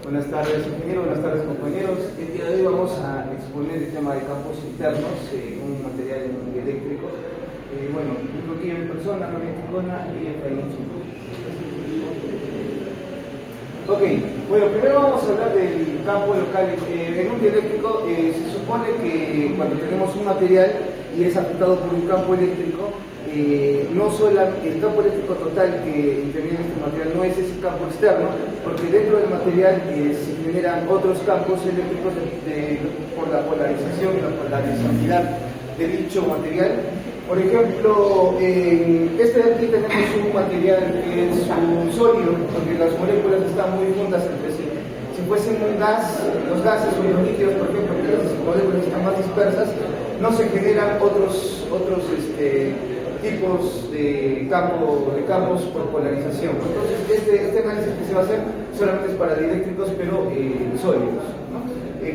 Buenas tardes, ingeniero, buenas tardes, compañeros. El día de hoy vamos a exponer el tema de campos internos, un material eléctrico. Bueno, aquí en persona, María Ticona y Efraín Chico. Ok, bueno, primero vamos a hablar del campo local. En un dieléctrico se supone que cuando tenemos un material y es afectado por un campo eléctrico, no solo el campo eléctrico total que interviene en este material no es ese campo externo, porque dentro del material se generan otros campos eléctricos por la polarización y la polarizabilidad de dicho material. Por ejemplo, en este de aquí tenemos un material que es un sólido, donde las moléculas están muy juntas entre sí. Si fuesen un gas, los gases o los líquidos, por ejemplo, que las moléculas están más dispersas, no se generan otros tipos de campos por polarización. Entonces, este análisis que se va a hacer solamente es para dieléctricos, pero sólidos, ¿no?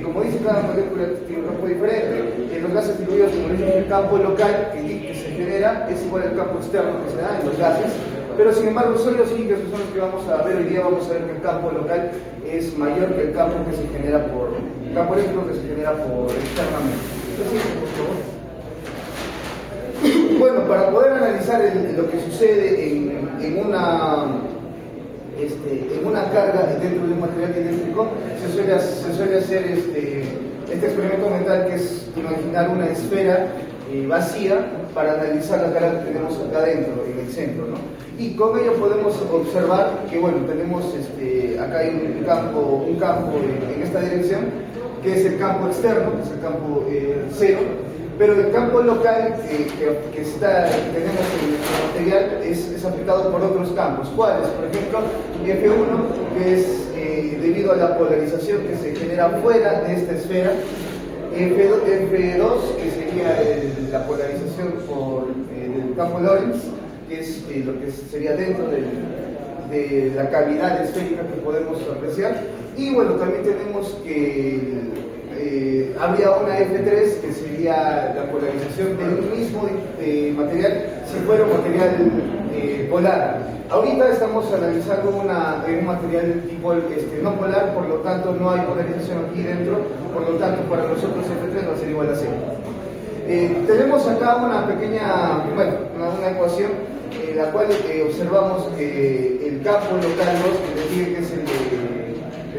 Como dice, cada molécula tiene un campo diferente. Los gases diluidos, como dicen, el campo local que se genera es igual al campo externo que se da en los gases. Pero sin embargo, los sólidos y líquidos, que son los que vamos a ver hoy día, vamos a ver que el campo local es mayor que el campo que se genera el campo eléctrico que se genera externamente. Entonces, por favor. Bueno, para poder analizar lo que sucede en una carga dentro de un material eléctrico, se suele hacer este experimento mental, que es imaginar una esfera vacía para analizar la carga que tenemos acá adentro, en el centro, ¿no? Y con ello podemos observar que, bueno, tenemos acá hay un campo en esta dirección, que es el campo externo, que es el campo cero. Pero el campo local que tenemos en nuestro material es afectado por otros campos. ¿Cuáles? Por ejemplo, F1, que es debido a la polarización que se genera fuera de esta esfera. F2, que sería la polarización del campo Lorentz, que es lo que sería dentro de la cavidad esférica que podemos apreciar. Y bueno, también tenemos que habría una F3, que sería la polarización del mismo material si fuera un material polar. Ahorita estamos analizando un material tipo no polar, por lo tanto no hay polarización aquí dentro, por lo tanto para nosotros F3 va a ser igual a 0. Tenemos acá una pequeña, una ecuación en la cual observamos que el campo local 2, que decir que es el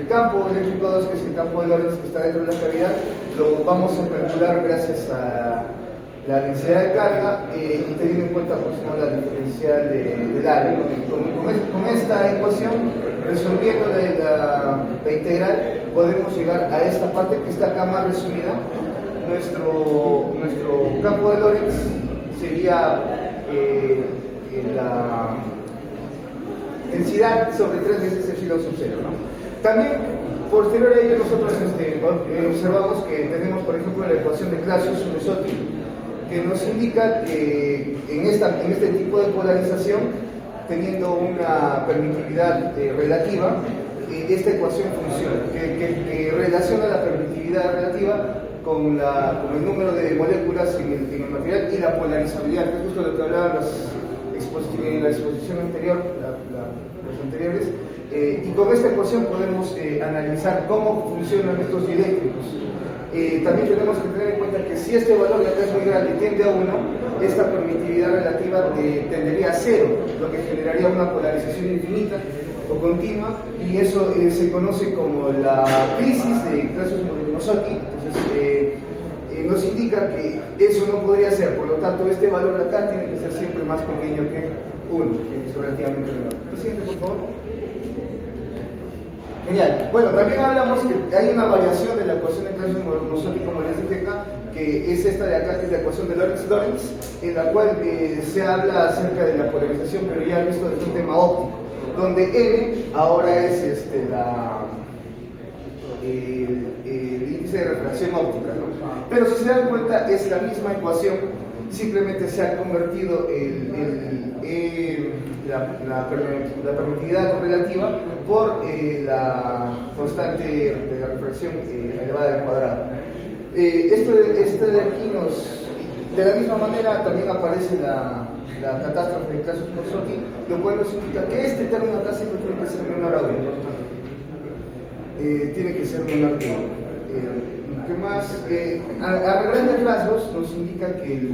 campo eléctrico 2, que es el campo de Lorentz que está dentro de la cavidad, lo vamos a calcular gracias a la densidad de carga y teniendo en cuenta la diferencial del área. Con esta ecuación, resolviendo la integral, podemos llegar a esta parte que está acá más resumida. Nuestro campo de Lorentz sería la densidad sobre 3 veces epsilon sub 0, ¿no? También, posterior a ello, nosotros observamos que tenemos, por ejemplo, la ecuación de Clausius-Soureshotti, que nos indica que en este tipo de polarización, teniendo una permitividad relativa, esta ecuación funciona, que relaciona la permitividad relativa con el número de moléculas en el material y la polarizabilidad, que es justo lo que hablaba en la exposición anterior, los anteriores. Y con esta ecuación podemos analizar cómo funcionan estos dieléctricos. También tenemos que tener en cuenta que si este valor de acá es muy grande, tiende a 1, esta permitividad relativa tendería a 0, lo que generaría una polarización infinita o continua, y eso se conoce como la crisis de Clausius-Soureshotti. Entonces, nos indica que eso no podría ser, por lo tanto este valor acá tiene que ser siempre más pequeño que 1, que es relativamente menor. Siguiente, por favor. Genial. Bueno, también hablamos que hay una variación de la ecuación de Clausius-Soureshotti, como les dije acá, que es esta de acá, que es la ecuación de Lorentz, en la cual se habla acerca de la polarización, pero ya visto desde un tema óptico, donde N ahora es el índice de refracción óptica, ¿no? Pero si se dan cuenta, es la misma ecuación, simplemente se ha convertido la permitividad relativa por la constante de la refracción elevada al cuadrado. Esto de aquí de la misma manera también aparece la catástrofe de Clausius-Soureshotti, lo cual nos indica que este término acá siempre tiene que ser menor a 1. tiene que ser menor que 1. ¿Qué más? A grandes rasgos nos indica que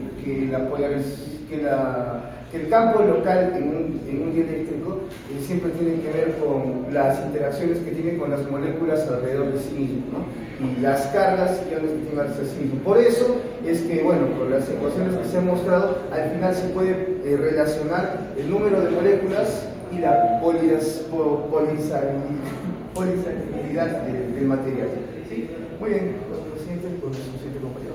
el campo local en un dieléctrico siempre tiene que ver con las interacciones que tiene con las moléculas alrededor de sí mismo, ¿no? Y las cargas y iones que tiene hacia sí mismo. Por eso es que, bueno, con las ecuaciones que se han mostrado, al final se puede relacionar el número de moléculas y la polisalinidad del material. ¿Sí? Muy bien, con el siguiente compañero.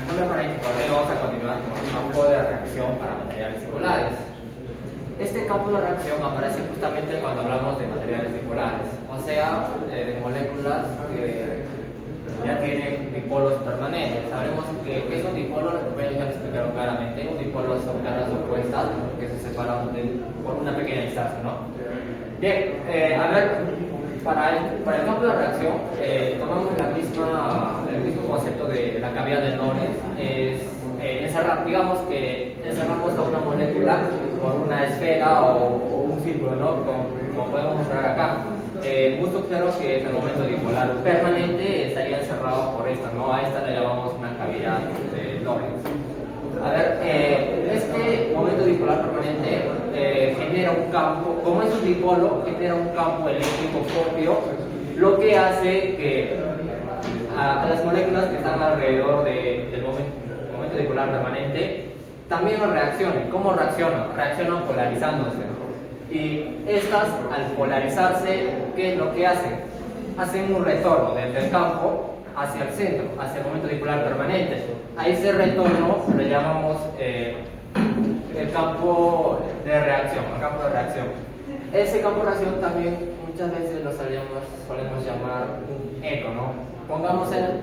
Para vamos a continuar con un campo de reacción para materiales dipolares. Este campo de reacción aparece justamente cuando hablamos de materiales dipolares, o sea, de moléculas que ya tienen dipolos permanentes. Sabremos que es un dipolo, ya lo explicaron claramente, un dipolo son caras opuestas que se separan por una pequeña distancia, ¿no? Bien, a ver, para el campo de reacción, tomamos el mismo concepto de la cavidad de Lorentz. Digamos que encerramos a una molécula con una esfera o un círculo, ¿no? Como podemos mostrar acá. Justo claro que en el momento dipolar permanente estaría encerrado por esta, ¿no? A esta le llamamos una cavidad de Lorentz. A ver, este momento dipolar permanente genera un campo, como es un dipolo, genera un campo eléctrico propio, lo que hace que a las moléculas que están alrededor del momento dipolar permanente también reaccionen. ¿Cómo reaccionan? Reaccionan polarizándose. Y estas, al polarizarse, ¿qué es lo que hacen? Hacen un retorno desde el campo hacia el centro, hacia el momento dipolar permanente. A ese retorno le llamamos el campo de reacción, el campo de reacción. Ese campo de reacción también muchas veces lo solemos llamar un eco, ¿no? Pongámonos en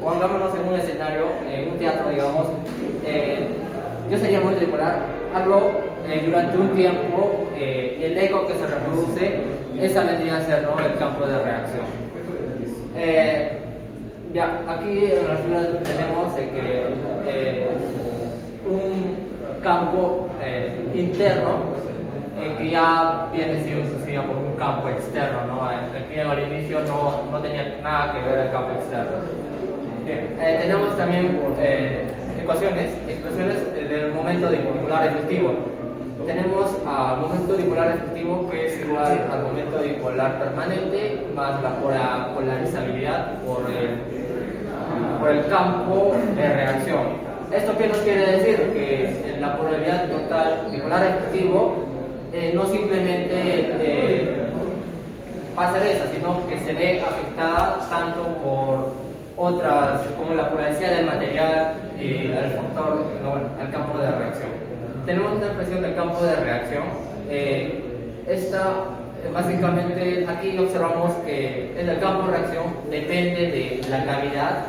un escenario, en un teatro, digamos, yo sería momento dipolar, hablo durante un tiempo, el eco que se reproduce, esa vendría a ser, ¿no?, el campo de reacción. Ya, aquí en la figura tenemos que un campo interno que ya viene siendo sucedido por un campo externo, ¿no? Aquí al inicio no tenía nada que ver el campo externo. Bien, tenemos también expresiones del momento dipolar efectivo. Tenemos al momento dipolar efectivo, que es igual al momento dipolar permanente más la polarizabilidad por el campo de reacción. ¿Esto qué nos quiere decir? Que la polaridad total dipolar efectivo no simplemente va a ser esa, sino que se ve afectada tanto por otras, como la polaricidad del material y el campo de reacción. Tenemos una expresión del campo de reacción. Básicamente, aquí observamos que en el campo de reacción depende de la cavidad,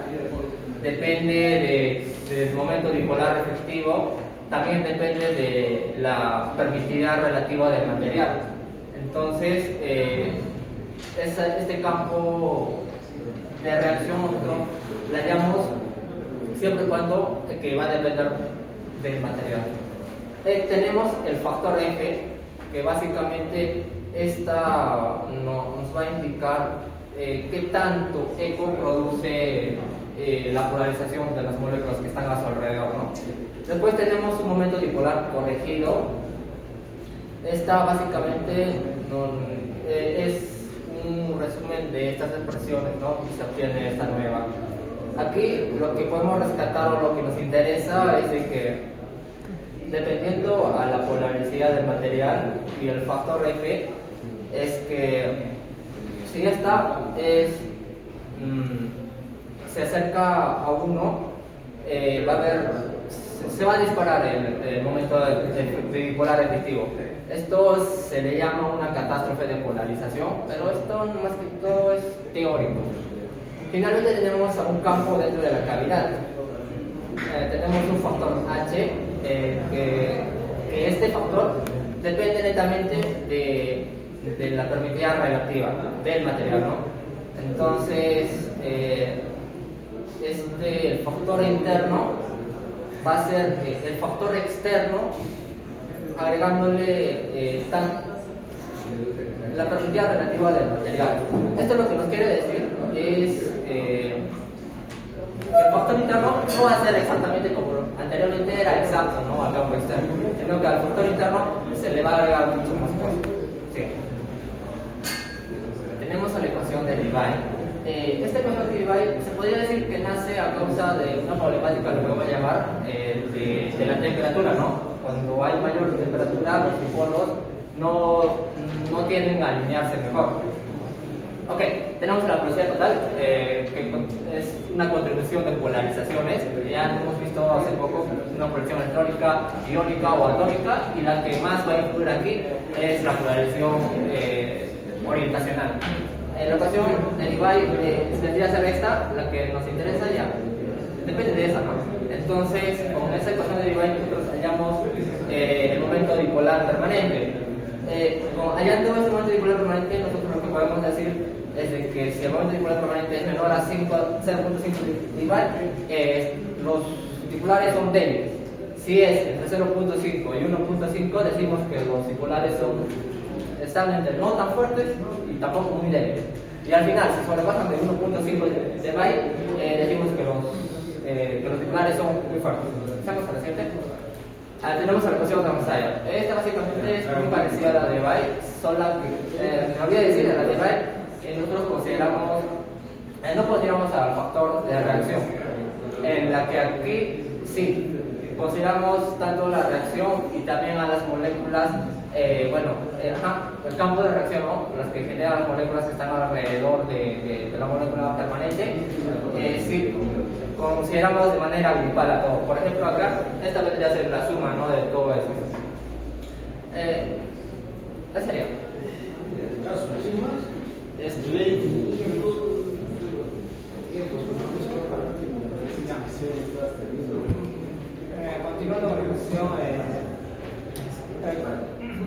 depende del momento dipolar efectivo, también depende de la permitividad relativa del material. Entonces, este campo de reacción nosotros la llamamos siempre y cuando que va a depender del material. Tenemos el factor F, que básicamente nos va a indicar qué tanto eco produce la polarización de las moléculas que están a su alrededor, ¿no? Después tenemos un momento dipolar corregido. Esta básicamente es un resumen de estas expresiones, ¿no? Y se obtiene esta nueva. Aquí lo que podemos rescatar o lo que nos interesa es de que, dependiendo a la polaricidad del material y el factor F, es que si esta se acerca a 1, se va a disparar el momento de dipolar efectivo. Esto se le llama una catástrofe de polarización, pero esto más que todo es teórico. Finalmente tenemos a un campo dentro de la cavidad. Tenemos un factor H, que este factor depende netamente de la permitividad relativa del material, ¿no? Entonces, el factor interno va a ser el factor externo agregándole la perspectiva relativa del material. Esto lo que nos quiere decir es que el factor interno no va a ser exactamente como anteriormente era exacto, ¿no? Al campo externo, sino que al factor interno se le va a agregar mucho más cosas. Sí. Tenemos a la ecuación de Debye. Esta ecuación de Debye se podría decir que nace a causa de una problemática, lo que vamos a llamar, de la temperatura, ¿no? Cuando hay mayor temperatura, los dipolos no tienden a alinearse mejor. Ok, tenemos la velocidad total, que es una contribución de polarizaciones. Ya hemos visto hace poco una polarización electrónica, iónica o atómica, y la que más va a influir aquí es la polarización orientacional. La ecuación de Debye tendría que ser esta, la que nos interesa ya. Depende de esa, ¿no? Entonces, con esa ecuación de Debye nosotros hallamos el momento dipolar permanente. Hallando ese momento dipolar permanente, nosotros lo que podemos decir es de que si el momento dipolar permanente es menor a 0.5 Debye, los dipolares son débiles. Si es entre 0.5 y 1.5, decimos que los dipolares están entre no tan fuertes y tampoco muy débiles. Y al final, si sobrepasan de 1.5 Debye, decimos que los dipolares son muy fuertes. ¿Pasamos a la siguiente? Tenemos a la ecuación de Ramsay. Esta básicamente es muy parecida a la de Debye, solo que me olvidé decir, a la de Debye nosotros consideramos, no consideramos al factor de reacción, en la que aquí sí consideramos tanto la reacción y también a las moléculas, el campo de reacción, ¿no? Las que generan las moléculas que están alrededor de la molécula permanente, sí consideramos de manera grupal a todo. Por ejemplo, acá, esta vendría a ser la suma, ¿no? De todo eso. ¿Qué sería? Continuando con la cuestión,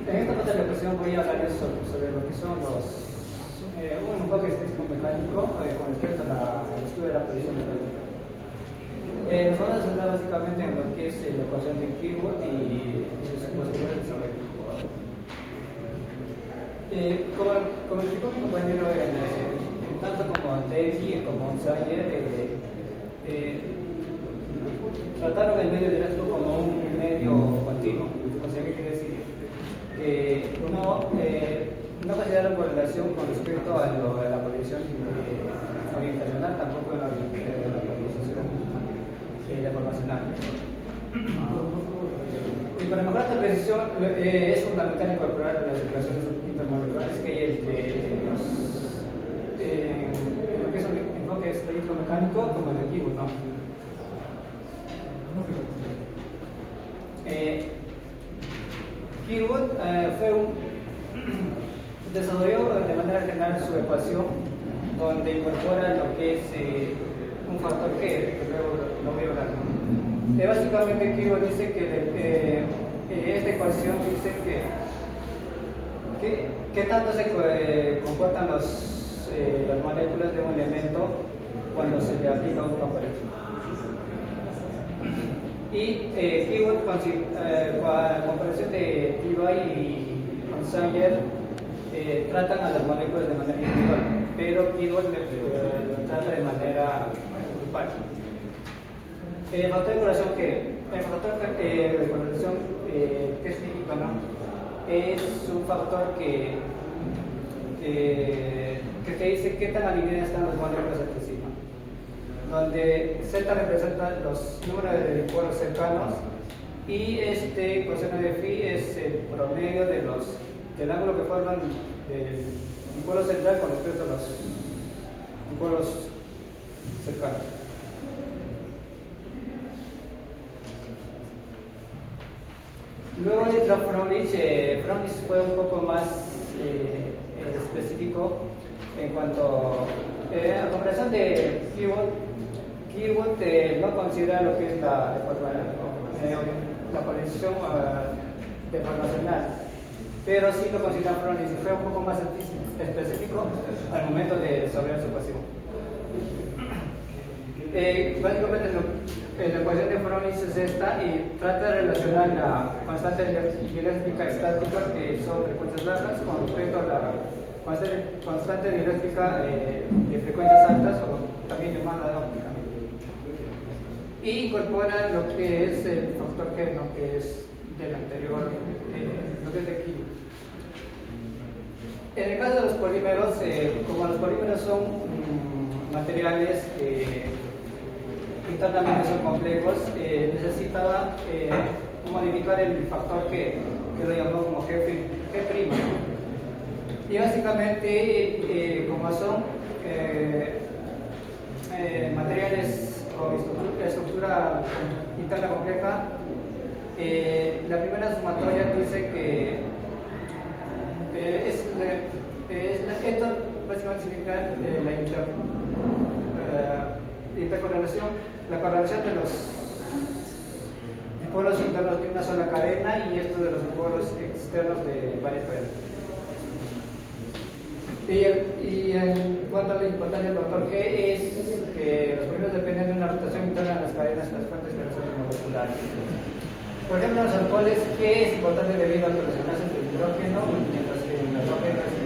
en esta parte de la cuestión voy a hablar sobre lo que son un enfoque físico-mecánico con respecto al estudio de la posición mecánica. Nos vamos a centrar básicamente en lo que es la ecuación de Kirchhoff y sus posteriores desarrollos. Como explicó mi compañero, tanto como Daisy como Sayer, trataron el medio directo como un medio continuo. O sea, ¿qué quiere decir? No consideran correlación con respecto a la proyección orientacional, tampoco en la polarización deformacional. Y para mejorar esta precisión es fundamental incorporar las ecuaciones intermoleculares que hay lo que es un enfoque electromecánico como el de Kirchhoff, ¿no? Kirchhoff desarrolló de manera general su ecuación donde incorpora lo que es un factor que luego lo voy a hablar. Básicamente Kirchhoff dice que esta ecuación dice que tanto se comportan las moléculas de un elemento cuando se le aplica un campo eléctrico. Y Kirchhoff, con la comparación de Debye y Sayer, tratan a las moléculas de manera individual, pero Kirchhoff lo trata de manera grupal. El factor de correlación que es físico, ¿no? Es un factor que te dice qué tan alineadas están las moléculas entre sí, ¿no? Donde Z representa los números de dipolos cercanos y coseno de phi es el promedio del ángulo que forman el dipolo central con respecto a los dipolos cercanos. Luego entra Fromlich. Fromlich fue un poco más específico en cuanto a comparación de Kirchhoff no considera lo que es la polarización deformacional, pero sí lo considera Fromlich y fue un poco más específico al momento de desarrollar su ecuación. Básicamente la ecuación de Fromlich es esta y trata de relacionar la constante eléctrica estática, que son frecuencias largas, con respecto a la constante dieléctrica de frecuencias altas o también llamada óptica. Y incorpora lo que es el factor G, ¿no? Que es del anterior, lo que es de aquí. En el caso de los polímeros, como los polímeros son materiales que internamente son complejos, necesitaba modificar el factor que lo llamó como G'. Y básicamente, como son materiales con estructura interna compleja, la primera sumatoria dice que esto básicamente significa la intercorrelación, la correlación de los dipolos internos de una sola cadena y esto de los dipolos externos de varias cadenas. Y en cuanto a la importancia del factor G es que los polímeros dependen de una rotación interna de las cadenas de las fuentes de relaciones moleculares. Por ejemplo, en los alcoholes G es importante debido a que los enlaces del hidrógeno, mientras que el nitrógeno es